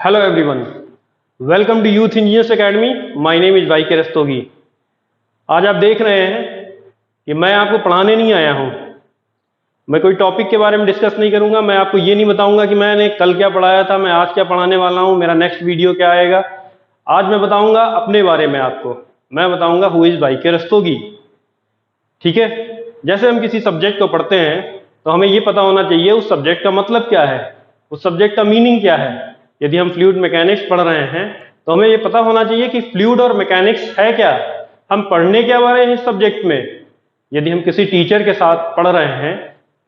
Hello everyone, welcome to youth engineers academy. My name is Y K Rastogi. आज आप देख रहे हैं कि मैं आपको पढ़ाने नहीं आया हूं। मैं कोई टॉपिक के बारे में डिस्कस नहीं करूंगा। मैं आपको ये नहीं बताऊंगा कि मैंने कल क्या पढ़ाया था, मैं आज क्या पढ़ाने वाला हूं, मेरा नेक्स्ट वीडियो क्या आएगा। आज मैं बताऊंगा अपने बारे में आपको। मैं बताऊंगा who is Y K Rastogi. ठीक है। जैसे हम किसी सब्जेक्ट को पढ़ते हैं तो हमें ये पता होना चाहिए उस सब्जेक्ट का मतलब क्या है, उस सब्जेक्ट का मीनिंग क्या है। यदि हम फ्लूइड मैकेनिक्स पढ़ रहे हैं तो हमें ये पता होना चाहिए कि फ्लूइड और मैकेनिक्स है क्या, हम पढ़ने क्या वाले हैं इस सब्जेक्ट में। यदि हम किसी टीचर के साथ पढ़ रहे हैं,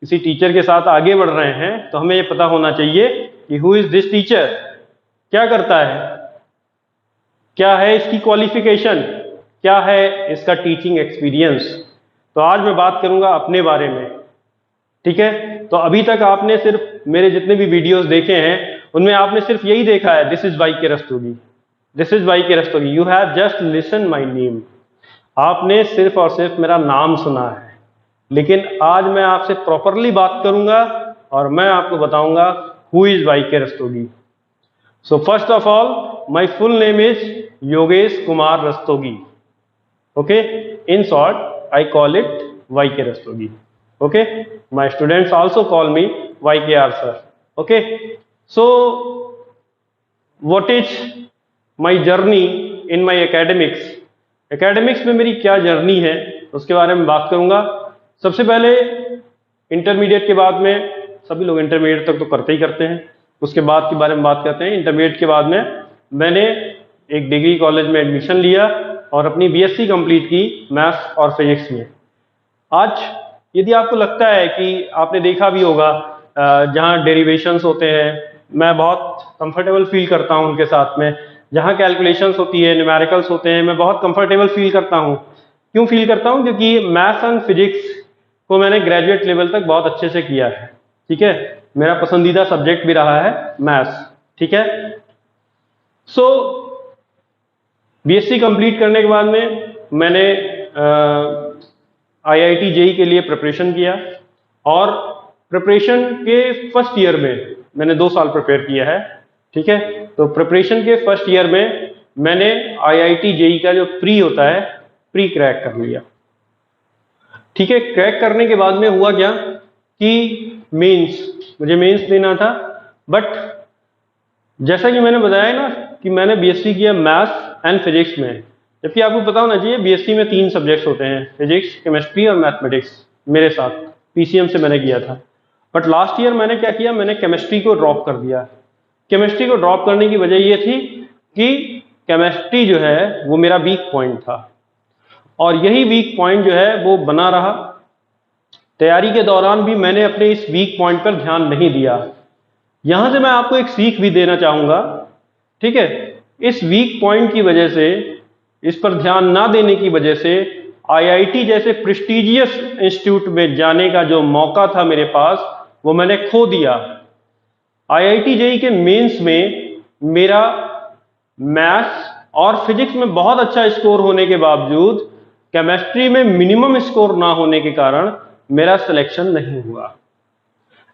किसी टीचर के साथ आगे बढ़ रहे हैं, तो हमें ये पता होना चाहिए कि हु इज दिस टीचर, क्या करता है, क्या है इसकी क्वालिफिकेशन, क्या है इसका टीचिंग एक्सपीरियंस। तो आज मैं बात करूंगा अपने बारे में। ठीक है। तो अभी तक आपने सिर्फ मेरे जितने भी वीडियोस देखे हैं उनमें आपने सिर्फ यही देखा है, this is Y K Rastogi, this is Y K Rastogi. You have just listen my name. आपने सिर्फ और सिर्फ मेरा नाम सुना है। लेकिन आज मैं आपसे प्रॉपरली बात करूंगा और मैं आपको बताऊंगा who is Y K Rastogi. So first of all, my full name is Yogesh Kumar Rastogi. Okay, in short, I call it YK Rastogi. Okay, my students also call me YKR sir. Okay, so what is my journey in my academics? Academics में मेरी क्या journey है उसके बारे में बात करूंगा। सबसे पहले इंटरमीडिएट के बाद में, सभी लोग इंटरमीडिएट तक तो करते ही करते हैं, उसके बाद के बारे में बात करते हैं। इंटरमीडिएट के बाद में मैंने एक डिग्री कॉलेज में एडमिशन लिया और अपनी बीएससी कंप्लीट की मैथ्स और फिजिक्स में। आज यदि आपको लगता है कि आपने देखा भी होगा जहाँ डेरिवेशंस होते हैं, मैं बहुत कंफर्टेबल फील करता हूँ उनके साथ में। जहाँ कैलकुलेशंस होती है, न्यूमेरिकल्स होते हैं, मैं बहुत कंफर्टेबल फील करता हूँ। क्यों फील करता हूँ? क्योंकि मैथ्स एंड फिजिक्स को मैंने ग्रेजुएट लेवल तक बहुत अच्छे से किया है। ठीक है। मेरा पसंदीदा सब्जेक्ट भी रहा है मैथ्स। ठीक है। सो बीएससी कंप्लीट करने के बाद में मैंने आईआईटी जेई के लिए प्रिपरेशन किया और प्रिपरेशन के फर्स्ट ईयर में मैंने 2 साल प्रिपेयर किया है। ठीक है। तो प्रिपरेशन के फर्स्ट ईयर में मैंने आईआईटी जेई का जो प्री होता है, प्री क्रैक कर लिया। ठीक है। क्रैक करने के बाद में हुआ क्या कि मुझे मेंस देना था। बट जैसा कि मैंने बताया ना कि मैंने बीएससी किया मैथ्स एंड फिजिक्स में, जबकि आपको पता होना चाहिए बीएससी में 3 सब्जेक्ट्स होते हैं, फिजिक्स, केमिस्ट्री और मैथमेटिक्स। मेरे साथ पीसीएम से मैंने किया था। बट लास्ट ईयर मैंने क्या किया, मैंने केमिस्ट्री को ड्रॉप कर दिया। केमिस्ट्री को ड्रॉप करने की वजह ये थी कि केमिस्ट्री जो है वो मेरा वीक पॉइंट था और यही वीक पॉइंट जो है वो बना रहा। तैयारी के दौरान भी मैंने अपने इस वीक पॉइंट पर ध्यान नहीं दिया। यहां से मैं आपको एक सीख भी देना चाहूंगा। ठीक है। इस वीक पॉइंट की वजह से, इस पर ध्यान ना देने की वजह से आईआईटी जैसे प्रेस्टिजियस इंस्टीट्यूट में जाने का जो मौका था मेरे पास, वो मैंने खो दिया। आईआईटी जेई के मेंस में मेरा मैथ्स और फिजिक्स में बहुत अच्छा स्कोर होने के बावजूद केमिस्ट्री में मिनिमम स्कोर ना होने के कारण मेरा सिलेक्शन नहीं हुआ।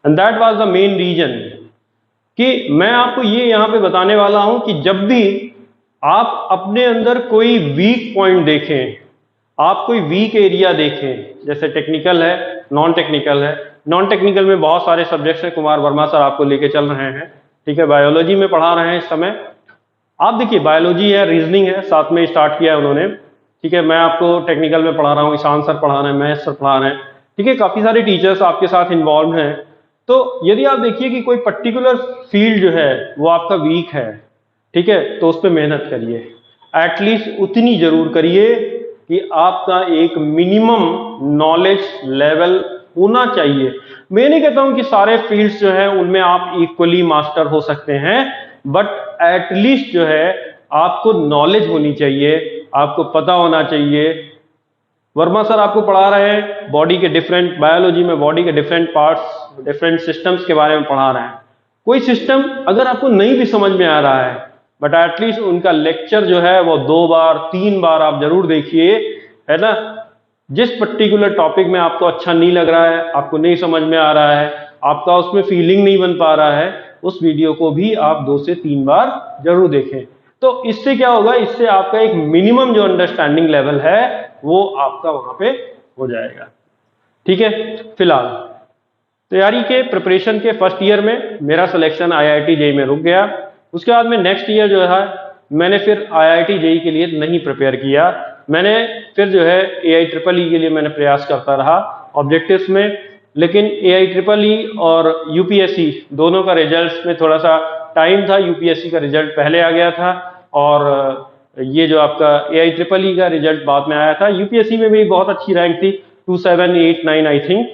And that was the main reason कि मैं आपको ये यहां पे बताने वाला हूं कि जब भी आप अपने अंदर कोई वीक पॉइंट देखें, आप कोई वीक एरिया देखें, जैसे टेक्निकल है, नॉन टेक्निकल है। नॉन टेक्निकल में बहुत सारे सब्जेक्ट्स हैं, कुमार वर्मा सर आपको लेके चल रहे हैं। ठीक है। बायोलॉजी में पढ़ा रहे हैं इस समय। आप देखिए, बायोलॉजी है, रीजनिंग है, साथ में स्टार्ट किया है उन्होंने। ठीक है। मैं आपको टेक्निकल में पढ़ा रहा हूँ, ईशान सर पढ़ा रहे हैं, महेश सर पढ़ा रहे हैं। ठीक है। काफी सारे टीचर्स आपके साथ इन्वॉल्व हैं। तो यदि आप देखिए कि कोई पर्टिकुलर फील्ड जो है वो आपका वीक है, ठीक है, तो उस पर मेहनत करिए। एटलीस्ट उतनी जरूर करिए कि आपका एक मिनिमम नॉलेज लेवल होना चाहिए। मैं नहीं कहता हूं कि सारे फील्ड्स जो है उनमें आप इक्वली मास्टर हो सकते हैं, बट एटलीस्ट जो है आपको नॉलेज होनी चाहिए, आपको पता होना चाहिए। वर्मा सर आपको पढ़ा रहे हैं बॉडी के डिफरेंट, बायोलॉजी में बॉडी के डिफरेंट पार्ट्स, डिफरेंट सिस्टम्स के बारे में पढ़ा रहे हैं। कोई सिस्टम अगर आपको नहीं भी समझ में आ रहा है, बट एटलीस्ट उनका लेक्चर जो है वो 2 बार 3 बार आप जरूर देखिए, है ना। जिस पर्टिकुलर टॉपिक में आपको अच्छा नहीं लग रहा है, आपको नहीं समझ में आ रहा है, आपका उसमें फीलिंग नहीं बन पा रहा है, उस वीडियो को भी आप 2 से 3 बार जरूर देखें। तो इससे क्या होगा, इससे आपका एक मिनिमम जो अंडरस्टैंडिंग लेवल है वो आपका वहां पे हो जाएगा। ठीक है, फिलहाल तैयारी के प्रिपरेशन के फर्स्ट ईयर में मेरा सिलेक्शन IIT जेईई में रुक गया। उसके बाद में नेक्स्ट ईयर जो है मैंने फिर IIT जेईई के लिए नहीं प्रिपेयर किया। मैंने फिर जो है AIEEE के लिए मैंने प्रयास करता रहा ऑब्जेक्टिव्स में, लेकिन AIEEE और UPSC दोनों का रिजल्ट में थोड़ा सा टाइम था। UPSC का रिजल्ट पहले आ गया था और ये जो आपका AIEEE का रिजल्ट बाद में आया था। UPSC में मेरी बहुत अच्छी रैंक थी, 2789 आई थिंक,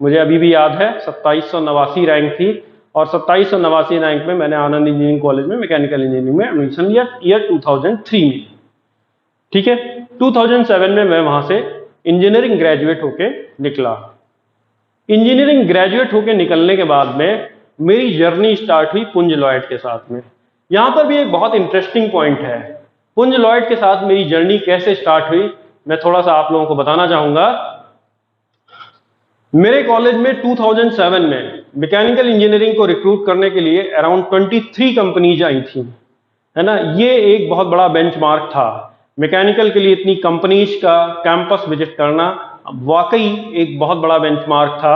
मुझे अभी भी याद है। 2789 रैंक थी और 2789 रैंक में मैंने आनंद इंजीनियरिंग कॉलेज में मैकेनिकल इंजीनियरिंग में एडमिशन लिया ईयर 2003 में। ठीक है, 2007 में मैं वहां से इंजीनियरिंग ग्रेजुएट होके निकला। इंजीनियरिंग ग्रेजुएट होके निकलने के बाद में मेरी जर्नी स्टार्ट हुई पुंज लॉयड के साथ में। यहां पर भी एक बहुत इंटरेस्टिंग पॉइंट है, पुंज लॉयड के साथ मेरी जर्नी कैसे स्टार्ट हुई मैं थोड़ा सा आप लोगों को बताना चाहूंगा। मेरे कॉलेज में 2007 में मैकेनिकल इंजीनियरिंग को रिक्रूट करने के लिए अराउंड 23 कंपनीज आई थी, है ना। ये एक बहुत बड़ा बेंचमार्क था मैकेनिकल के लिए। इतनी कंपनीज का कैंपस विजिट करना वाकई एक बहुत बड़ा बेंचमार्क था।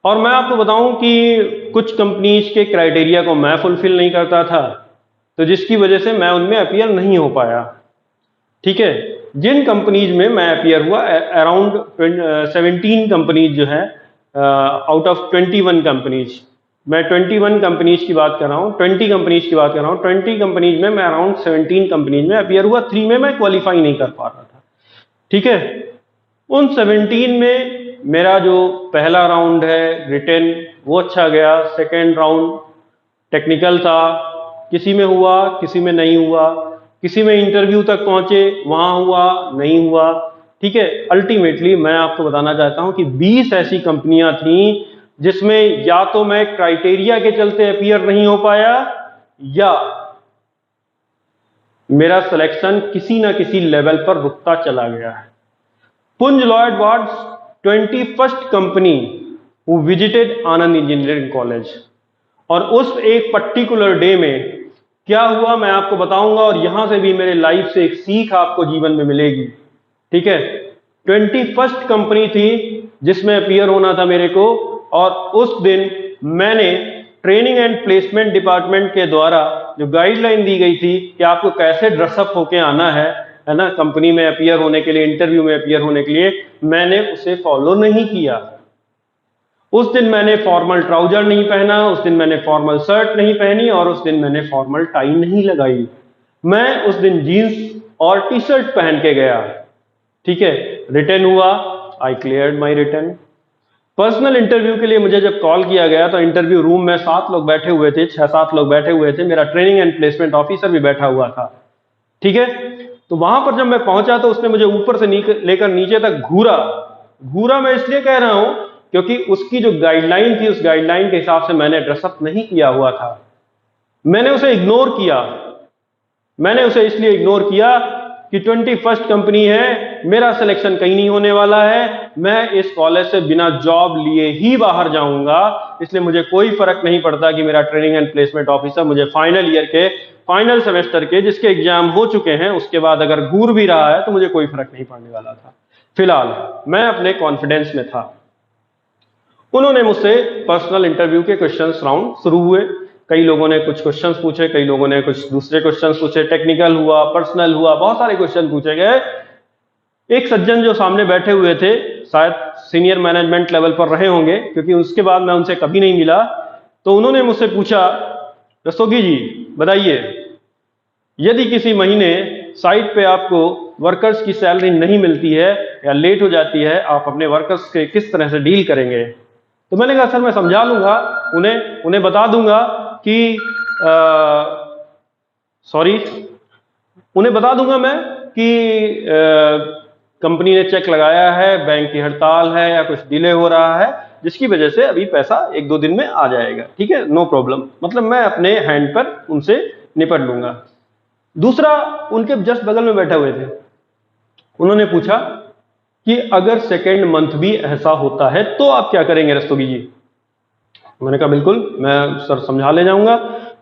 और मैं आपको बताऊं कि कुछ कंपनीज के क्राइटेरिया को मैं फुलफिल नहीं करता था, तो जिसकी वजह से मैं उनमें अपीयर नहीं हो पाया। ठीक है, जिन कंपनीज में मैं अपीयर हुआ अराउंड 17 कंपनीज जो है आउट ऑफ 21 कंपनीज, मैं 21 कंपनीज की बात कर रहा हूँ, 20 कंपनीज की बात कर रहा हूँ। 20 कंपनीज में मैं अराउंड 17 कंपनीज में अपीयर हुआ, 3 में मैं क्वालिफाई नहीं कर पा रहा था। ठीक है, उन 17 में मेरा जो पहला राउंड है रिटन वो अच्छा गया, सेकेंड राउंड टेक्निकल था, किसी में हुआ किसी में नहीं हुआ, किसी में इंटरव्यू तक पहुंचे वहां हुआ नहीं हुआ। ठीक है, अल्टीमेटली मैं आपको बताना चाहता हूं कि 20 ऐसी कंपनियां थीं जिसमें या तो मैं क्राइटेरिया के चलते अपीयर नहीं हो पाया या मेरा सिलेक्शन किसी ना किसी लेवल पर रुकता चला गया है। पुंज Lloyd was 21st company who visited Anand engineering college. और उस एक पर्टिकुलर डे में क्या हुआ मैं आपको बताऊंगा, और यहां से भी मेरे लाइफ से एक सीख आपको जीवन में मिलेगी। ठीक है, 21st कंपनी थी जिसमें अपीयर होना था मेरे को, और उस दिन मैंने ट्रेनिंग एंड प्लेसमेंट डिपार्टमेंट के द्वारा जो गाइडलाइन दी गई थी कि आपको कैसे ड्रेसअप होके आना है ना, कंपनी में अपीयर होने के लिए, इंटरव्यू में अपीयर होने के लिए, मैंने उसे फॉलो नहीं किया। उस दिन मैंने फॉर्मल ट्राउजर नहीं पहना, उस दिन मैंने फॉर्मल शर्ट नहीं पहनी, और उस दिन मैंने फॉर्मल टाई नहीं लगाई। मैं उस दिन जीन्स और टी शर्ट पहन के गया। ठीक है, रिटर्न हुआ, आई cleared my return. Personal interview के लिए मुझे जब कॉल किया गया तो इंटरव्यू रूम में 7 लोग बैठे हुए थे, 6-7 लोग बैठे हुए थे, मेरा ट्रेनिंग एंड प्लेसमेंट ऑफिसर भी बैठा हुआ था। ठीक है, तो वहां पर जब मैं पहुंचा तो उसने मुझे ऊपर से लेकर नीचे तक घूरा मैं इसलिए कह रहा हूं क्योंकि उसकी जो गाइडलाइन थी उस गाइडलाइन के हिसाब से मैंने ड्रेसअप नहीं किया हुआ था। मैंने उसे इग्नोर किया। मैंने उसे इसलिए इग्नोर किया कि 21st कंपनी है, मेरा सिलेक्शन कहीं नहीं होने वाला है, मैं इस कॉलेज से बिना जॉब लिए ही बाहर जाऊंगा, इसलिए मुझे कोई फर्क नहीं पड़ता कि मेरा ट्रेनिंग एंड प्लेसमेंट ऑफिसर मुझे फाइनल ईयर के फाइनल सेमेस्टर के जिसके एग्जाम हो चुके हैं उसके बाद अगर घूर भी रहा है तो मुझे कोई फर्क नहीं पड़ने वाला था। फिलहाल मैं अपने कॉन्फिडेंस में था। उन्होंने मुझसे पर्सनल इंटरव्यू के क्वेश्चंस राउंड शुरू हुए। कई लोगों ने कुछ क्वेश्चंस पूछे, कई लोगों ने कुछ दूसरे क्वेश्चंस पूछे, टेक्निकल हुआ, पर्सनल हुआ, बहुत सारे क्वेश्चन पूछे गए। एक सज्जन जो सामने बैठे हुए थे, शायद सीनियर मैनेजमेंट लेवल पर रहे होंगे क्योंकि उसके बाद मैं उनसे कभी नहीं मिला, तो उन्होंने मुझसे पूछा, रस्तोगी जी बताइए, यदि किसी महीने साइट पे आपको वर्कर्स की सैलरी नहीं मिलती है या लेट हो जाती है, आप अपने वर्कर्स के किस तरह से डील करेंगे? तो मैंने कहा सर मैं समझा लूंगा, उन्हें बता दूंगा कि उन्हें बता दूंगा मैं कि कंपनी ने चेक लगाया है, बैंक की हड़ताल है या कुछ डिले हो रहा है जिसकी वजह से अभी पैसा 1-2 दिन में आ जाएगा। ठीक है, नो प्रॉब्लम, मतलब मैं अपने हैंड पर उनसे निपट लूंगा। दूसरा, उनके जस्ट बगल में बैठे हुए थे, उन्होंने पूछा कि अगर सेकेंड मंथ भी ऐसा होता है तो आप क्या करेंगे रस्तोगी जी? मैंने कहा बिल्कुल, मैं सर समझा ले जाऊंगा।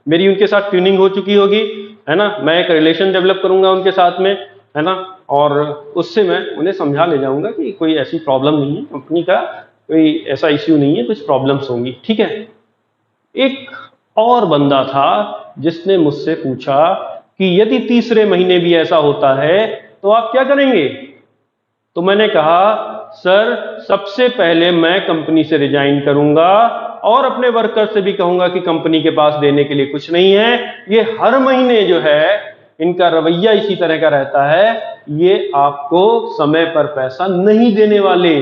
मेरी उनके साथ ट्यूनिंग हो चुकी होगी, है ना, मैं एक रिलेशन डेवलप करूंगा उनके साथ में, है ना, और उससे मैं उन्हें समझा ले जाऊंगा कि कोई ऐसी प्रॉब्लम नहीं है, कंपनी का कोई ऐसा इश्यू नहीं है, कुछ प्रॉब्लम्स होंगी, ठीक है। एक और बंदा था जिसने मुझसे पूछा कि यदि तीसरे महीने भी ऐसा होता है तो आप क्या करेंगे? तो मैंने कहा सर, सबसे पहले मैं कंपनी से रिजाइन करूंगा और अपने वर्कर से भी कहूंगा कि कंपनी के पास देने के लिए कुछ नहीं है। ये हर महीने जो है इनका रवैया इसी तरह का रहता है, ये आपको समय पर पैसा नहीं देने वाले।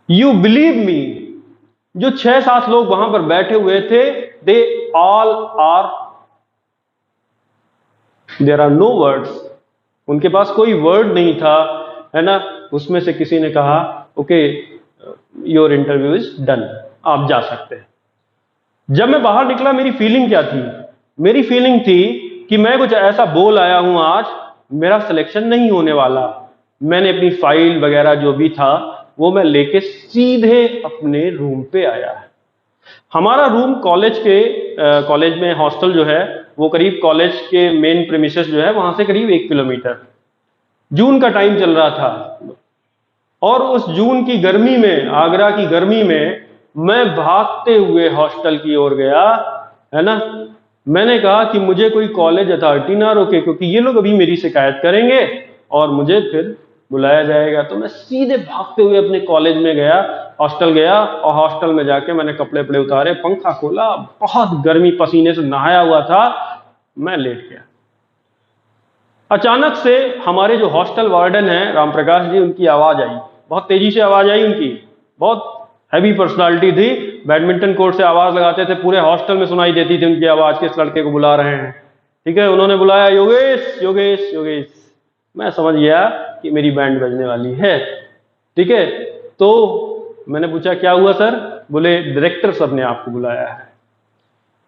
यू बिलीव मी, जो 6-7 लोग वहां पर बैठे हुए थे, they all are, there are no words, उनके पास कोई वर्ड नहीं था, है ना। उसमें से किसी ने कहा okay, your interview is done, आप जा सकते हैं। जब मैं बाहर निकला मेरी फीलिंग क्या थी? मेरी फीलिंग थी कि मैं कुछ ऐसा बोल आया हूं आज, मेरा सिलेक्शन नहीं होने वाला। मैंने अपनी फाइल वगैरह जो भी था वो मैं लेके सीधे अपने रूम पे आया। हमारा रूम कॉलेज में हॉस्टल जो है वो करीब कॉलेज के मेन प्रीमिसेस जो है वहां से करीब 1 किलोमीटर। जून का टाइम चल रहा था और उस जून की गर्मी में, आगरा की गर्मी में, मैं भागते हुए हॉस्टल की ओर गया, है ना। मैंने कहा कि मुझे कोई कॉलेज अथॉरिटी ना रोके, क्योंकि ये लोग अभी मेरी शिकायत करेंगे और मुझे फिर बुलाया जाएगा। तो मैं सीधे भागते हुए अपने कॉलेज में गया, हॉस्टल गया, और हॉस्टल में जाके मैंने कपड़े वपड़े उतारे, पंखा खोला, बहुत गर्मी, पसीने से नहाया हुआ था, मैं लेट गया। अचानक से हमारे जो हॉस्टल वार्डन हैं राम प्रकाश जी, उनकी आवाज आई, बहुत तेजी से आवाज आई उनकी, बहुत हैवी पर्सनालिटी थी, बैडमिंटन कोर्ट से आवाज लगाते थे, पूरे हॉस्टल में सुनाई देती थी उनकी आवाज, किस लड़के को बुला रहे हैं, ठीक है। उन्होंने बुलाया योगेश योगेश योगेश, मैं समझ गया कि मेरी बैंड बजने वाली है, ठीक है। तो मैंने पूछा क्या हुआ सर? बोले डायरेक्टर सर ने आपको बुलाया है।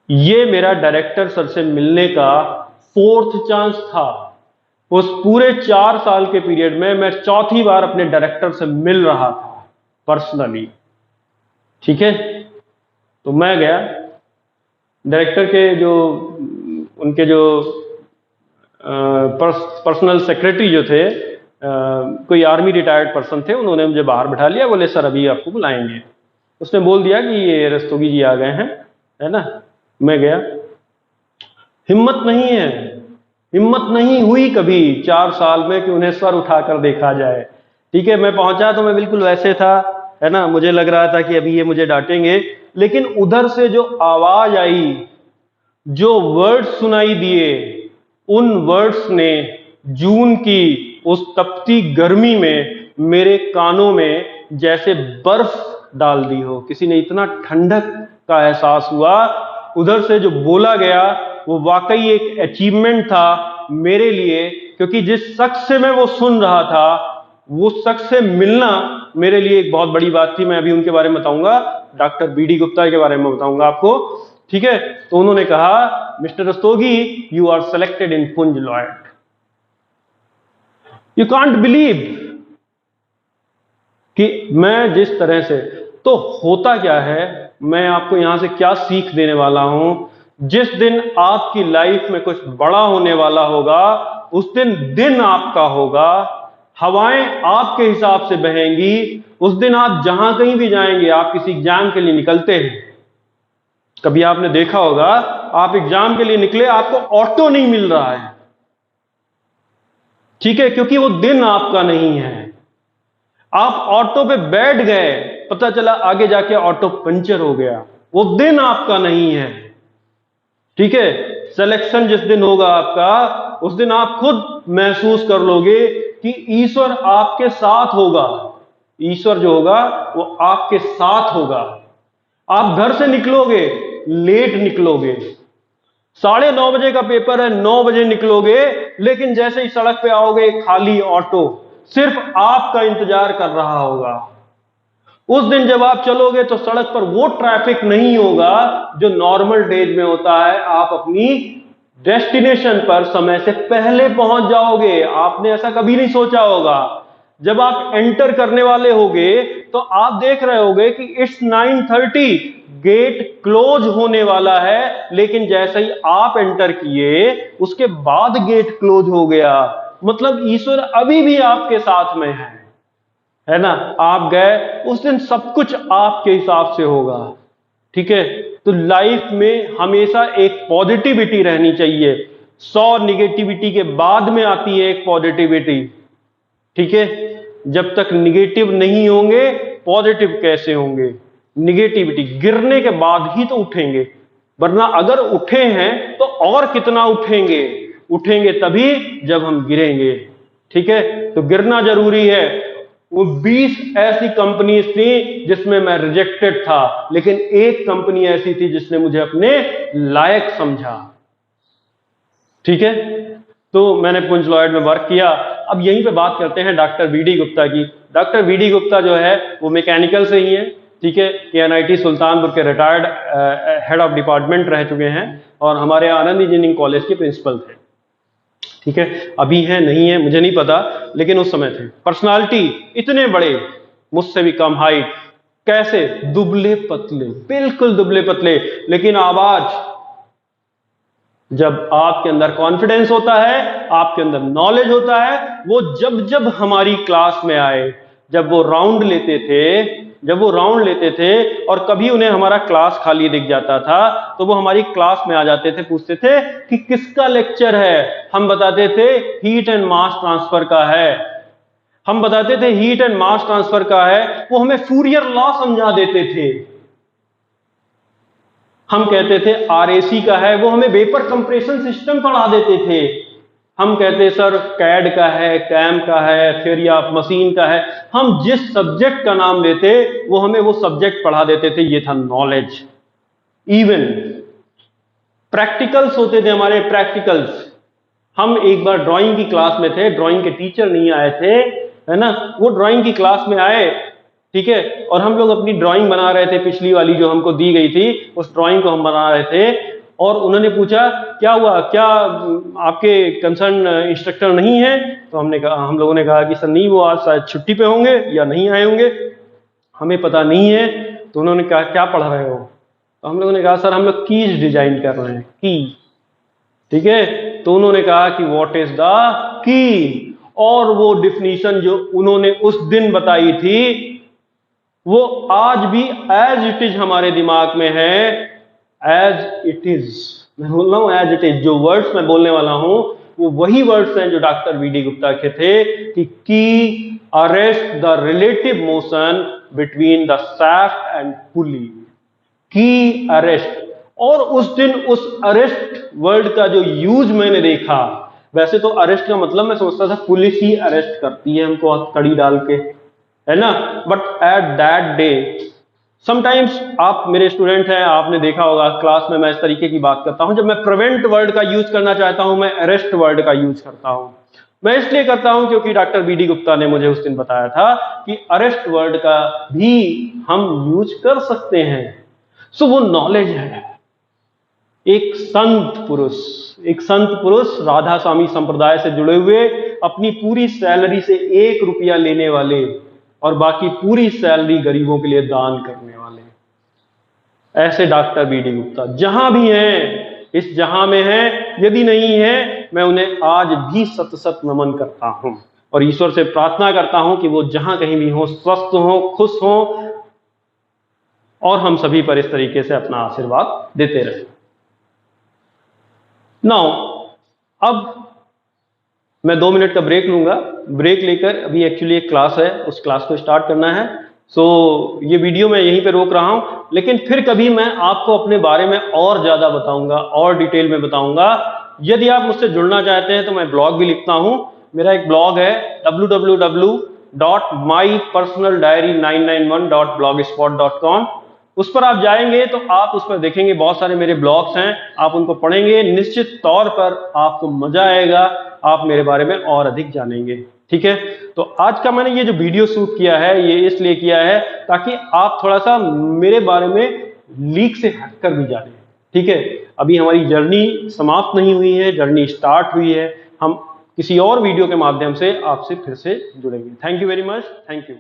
ये मेरा डायरेक्टर सर से मिलने का 4th चांस था। उस पूरे 4 साल के पीरियड में मैं 4थी बार अपने डायरेक्टर से मिल रहा था पर्सनली, ठीक है। तो मैं गया, डायरेक्टर के जो उनके जो पर्सनल सेक्रेटरी जो थे, कोई आर्मी रिटायर्ड पर्सन थे, उन्होंने मुझे बाहर बिठा लिया, बोले सर अभी आपको बुलाएंगे। उसने बोल दिया कि ये रस्तोगी जी आ गए हैं, है ना। मैं गया, हिम्मत नहीं है, हिम्मत नहीं हुई कभी 4 साल में कि उन्हें सर उठाकर देखा जाए, ठीक है। मैं पहुंचा तो मैं बिल्कुल वैसे था, है ना, मुझे लग रहा था कि अभी ये मुझे डांटेंगे, लेकिन उधर से जो आवाज आई, जो वर्ड्स सुनाई दिए, उन वर्ड्स ने जून की उस तपती गर्मी में मेरे कानों में जैसे बर्फ डाल दी हो। किसी ने इतना ठंडक का एहसास हुआ। उधर से जो बोला गया वो वाकई एक अचीवमेंट था मेरे लिए, क्योंकि जिस शख्स से मैं वो सुन रहा था, वो शख्स से मिलना मेरे लिए एक बहुत बड़ी बात थी। मैं अभी उनके बारे में बताऊंगा, डॉक्टर बीडी गुप्ता के बारे में बताऊंगा आपको, ठीक है। तो उन्होंने कहा mister Rastogi, you are selected in Punj Lloyd. You can't believe कि मैं जिस तरह से, तो होता क्या है, मैं आपको यहां से क्या सीख देने वाला हूं, जिस दिन आपकी लाइफ में कुछ बड़ा होने वाला होगा, उस दिन आपका होगा, हवाएं आपके हिसाब से बहेंगी, उस दिन आप जहां कहीं भी जाएंगे, आप किसी एग्जाम के लिए निकलते हैं, कभी आपने देखा होगा, आप एग्जाम के लिए निकले, आपको ऑटो नहीं मिल रहा है, ठीक है, क्योंकि वो दिन आपका नहीं है। आप ऑटो पे बैठ गए, पता चला आगे जाके ऑटो पंचर हो गया, वो दिन आपका नहीं है, ठीक है। सिलेक्शन जिस दिन होगा आपका, उस दिन आप खुद महसूस कर लोगे कि ईश्वर आपके साथ होगा, ईश्वर जो होगा वो आपके साथ होगा। आप घर से निकलोगे, लेट निकलोगे, 9:30 बजे का पेपर है, 9 बजे निकलोगे, लेकिन जैसे ही सड़क पे आओगे, खाली ऑटो सिर्फ आपका इंतजार कर रहा होगा। उस दिन जब आप चलोगे तो सड़क पर वो ट्रैफिक नहीं होगा जो नॉर्मल डेज में होता है। आप अपनी डेस्टिनेशन पर समय से पहले पहुंच जाओगे। आपने ऐसा कभी नहीं सोचा होगा, जब आप एंटर करने वाले होगे तो आप देख रहे होगे कि इट्स 9:30, गेट क्लोज होने वाला है, लेकिन जैसे ही आप एंटर किए उसके बाद गेट क्लोज हो गया। मतलब ईश्वर अभी भी आपके साथ में है ना। आप गए, उस दिन सब कुछ आपके हिसाब से होगा, ठीक है। तो लाइफ में हमेशा एक पॉजिटिविटी रहनी चाहिए। 100 निगेटिविटी के बाद में आती है एक पॉजिटिविटी, ठीक है। जब तक निगेटिव नहीं होंगे पॉजिटिव कैसे होंगे? निगेटिविटी गिरने के बाद ही तो उठेंगे, वरना अगर उठे हैं तो और कितना उठेंगे? उठेंगे तभी जब हम गिरेंगे, ठीक है। तो गिरना जरूरी है। वो 20 ऐसी कंपनीज थी जिसमें मैं रिजेक्टेड था, लेकिन एक कंपनी ऐसी थी जिसने मुझे अपने लायक समझा, ठीक है। तो मैंने पुंज लॉयड में वर्क किया। अब यहीं पे बात करते हैं डॉक्टर वीडी गुप्ता की। डॉक्टर वीडी गुप्ता जो है वो मैकेनिकल से ही है, ठीक है। KNIT सुल्तानपुर के रिटायर्ड हेड ऑफ डिपार्टमेंट रह चुके हैं और हमारे आनंद इंजीनियरिंग कॉलेज के प्रिंसिपल थे, ठीक है। अभी हैं नहीं है मुझे नहीं पता, लेकिन उस समय थे। पर्सनालिटी इतने बड़े, मुझसे भी कम हाइट, कैसे? दुबले पतले, बिल्कुल दुबले पतले, लेकिन आवाज, जब आपके अंदर कॉन्फिडेंस होता है, आपके अंदर नॉलेज होता है, वो जब जब हमारी क्लास में आए, जब वो राउंड लेते थे और कभी उन्हें हमारा क्लास खाली दिख जाता था तो वो हमारी क्लास में आ जाते थे, पूछते थे कि किसका लेक्चर है। हम बताते थे हीट एंड मास ट्रांसफर का है, हम बताते थे हीट एंड मास ट्रांसफर का है। वो हमें फूरियर लॉ समझा देते थे। हम कहते थे RAC का है, वो हमें वेपर कंप्रेशन सिस्टम पढ़ा देते थे। हम कहते सर कैड का है, कैम का है, थ्योरी ऑफ मशीन का है। हम जिस सब्जेक्ट का नाम लेते वो हमें वो सब्जेक्ट पढ़ा देते थे। ये था नॉलेज। इवन प्रैक्टिकल्स होते थे हमारे, प्रैक्टिकल्स। हम एक बार ड्राइंग की क्लास में थे, ड्राइंग के टीचर नहीं आए थे, है ना। वो ड्राइंग की क्लास में आए, ठीक है, और हम लोग अपनी ड्राइंग बना रहे थे, पिछली वाली जो हमको दी गई थी उस ड्राइंग को हम बना रहे थे। और उन्होंने पूछा क्या हुआ, क्या आपके कंसर्न इंस्ट्रक्टर नहीं है? तो हम लोगों ने कहा कि सर नहीं, वो आज शायद छुट्टी पे होंगे या नहीं आए होंगे, हमें पता नहीं है। तो उन्होंने कहा क्या पढ़ रहे हो? तो हम लोगों ने कहा सर हम लोग कीज डिजाइन कर रहे हैं, की, ठीक है। तो उन्होंने कहा कि व्हाट इज द की, और वो डिफिनीशन जो उन्होंने उस दिन बताई थी वो आज भी एज इट इज हमारे दिमाग में है, एज इट इज। मैं बोल रहा हूं एज इट इज। जो वर्ड्स मैं बोलने वाला हूं वो वही वर्ड्स हैं जो डॉक्टर वीडी गुप्ता के थे कि की arrest the relative motion between the shaft and पुली, की अरेस्ट। और उस दिन उस अरेस्ट वर्ड का जो यूज मैंने देखा, वैसे तो अरेस्ट का मतलब मैं सोचता था पुलिस ही अरेस्ट करती है हमको कड़ी डाल के, है ना। But at that day, sometimes आप मेरे स्टूडेंट हैं, आपने देखा होगा क्लास में मैं इस तरीके की बात करता हूं, जब मैं प्रिवेंट वर्ड का यूज करना चाहता हूं मैं अरेस्ट वर्ड का यूज करता हूं। मैं इसलिए करता हूं क्योंकि डॉक्टर वीडी गुप्ता ने मुझे उस दिन बताया था कि अरेस्ट वर्ड का भी हम यूज कर सकते हैं। सो वो नॉलेज है। एक संत पुरुष राधा स्वामी संप्रदाय से जुड़े हुए, अपनी पूरी सैलरी से 1 रुपया लेने वाले और बाकी पूरी सैलरी गरीबों के लिए दान करने वाले, ऐसे डॉक्टर वीडी गुप्ता जहां भी हैं, इस जहां में हैं, यदि नहीं है मैं उन्हें आज भी सत सत नमन करता हूं और ईश्वर से प्रार्थना करता हूं कि वो जहां कहीं भी हो, स्वस्थ हो, खुश हो और हम सभी पर इस तरीके से अपना आशीर्वाद देते रहे। नाउ अब मैं 2 मिनट का ब्रेक लूंगा। ब्रेक लेकर अभी एक्चुअली एक क्लास है, उस क्लास को स्टार्ट करना है। सो ये वीडियो मैं यहीं पे रोक रहा हूं, लेकिन फिर कभी मैं आपको अपने बारे में और ज्यादा बताऊंगा, और डिटेल में बताऊंगा। यदि आप मुझसे जुड़ना चाहते हैं तो मैं ब्लॉग भी लिखता हूं। मेरा एक ब्लॉग है www.mypersonaldiary991.blogspot.com। उस पर आप जाएंगे तो आप उस पर देखेंगे बहुत सारे मेरे ब्लॉग्स हैं, आप उनको पढ़ेंगे, निश्चित तौर पर आपको मजा आएगा, आप मेरे बारे में और अधिक जानेंगे, ठीक है। तो आज का मैंने ये जो वीडियो शूट किया है ये इसलिए किया है ताकि आप थोड़ा सा मेरे बारे में लीक से हटकर भी जाने, ठीक है। अभी हमारी जर्नी समाप्त नहीं हुई है, जर्नी स्टार्ट हुई है। हम किसी और वीडियो के माध्यम से आपसे फिर से जुड़ेंगे। Thank you very much, thank you.